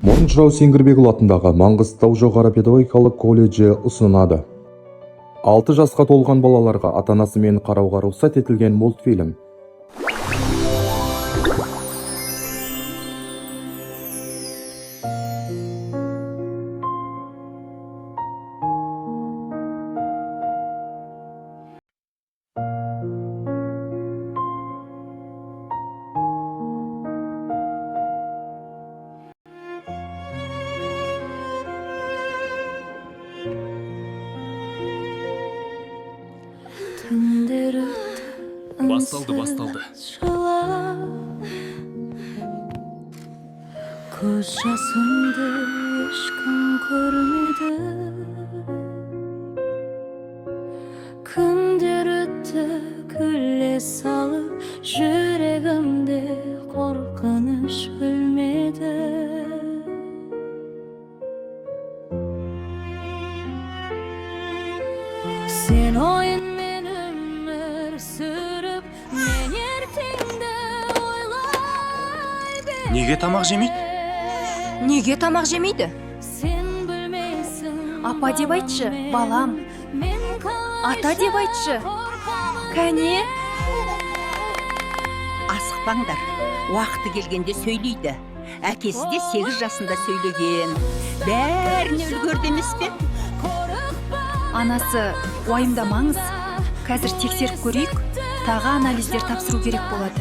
Монжырау Сеңгірбекұлы атындағы Маңғыстау жоғары педагогикалық колледжі ұсынады. 6 жасқа толған балаларға ата-анасымен қарауға рұқсат етілген мультфильм. Басталды. Көз жасымды ешкім көрмеді. Күндер өтті, күле салып, жүрегімде қорқыныш өлмеді. Сен ойынмен өмір сүріп, мен ертеңді ойлай берем. Неге тамақ жемейді? Неге тамақ жемейді? Сен білмейсің, Апа деп айтшы, балам. Ата деп айтшы. Кәне? Асықпаңдар, уақыты келгенде сөйлейді. Әкесі де 8 жасында сөйлеген. Бәріне үлгерді емес пе? Анасы, уайымдамаңыз. Қазір тексеріп көрейік. Тағы анализдер тапсыру керек болады.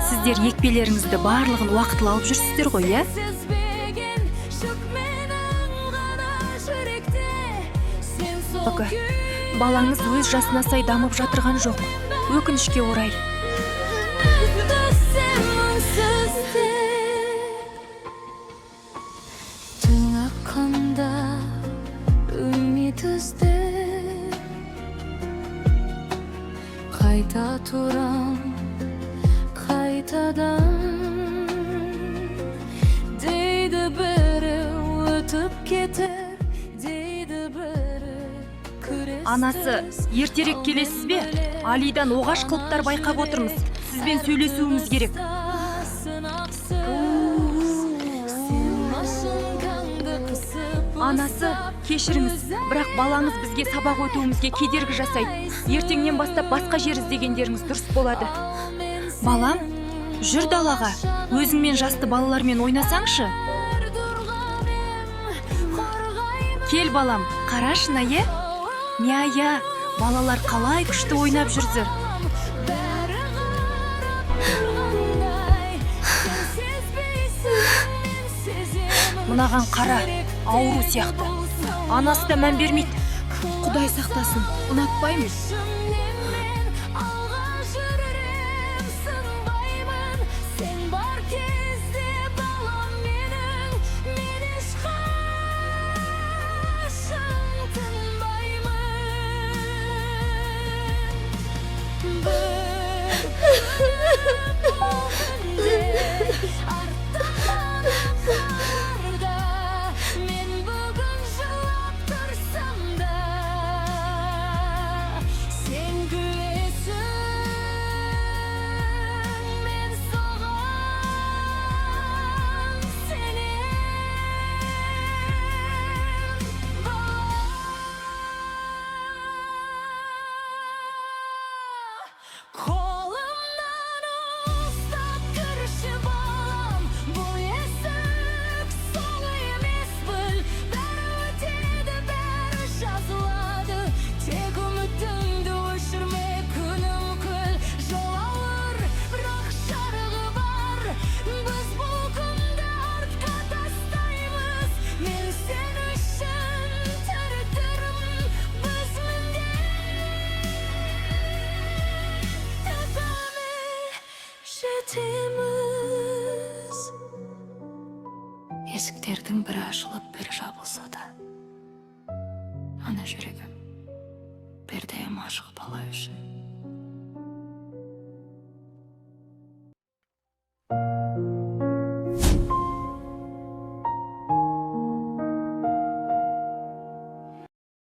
Сіздер екпелеріңізді барлығын уақытылы алып жүрсіздер ғой, иә? Балаңыз өз жасына сай дамып жатырған жоқ. Өкінішке орай. Түн аққанда үміт іздеп, қайта тұрам, қайтадан дейді бірі өтіп кетер, дейді бірі күрес. Анасы, ертерек келесіз бе? Алидан оғаш қылықтар байқап отырмыз. Сізбен сөйлесуіміз керек. Анасы, кешіріңіз, бірақ балаңыз бізге сабақ өтуімізге кедергі жасайды. Ертеңнен бастап басқа жер іздегендеріңіз дұрыс болады. Балам, жүр далаға. Өзіңмен жасты балалармен ойнасаңшы. Кел балам, қарашына, е? Ния, балалар қалай күшті ойнап жүрзір. Мынаған қара, ауру сияқты. Анасы да мән бермейді. Құдай сақтасын, ұнатпаймыз. Есіктердің бірі ашылып, бірі жабылса да, ана жүрегім бірден ашық бала үшін.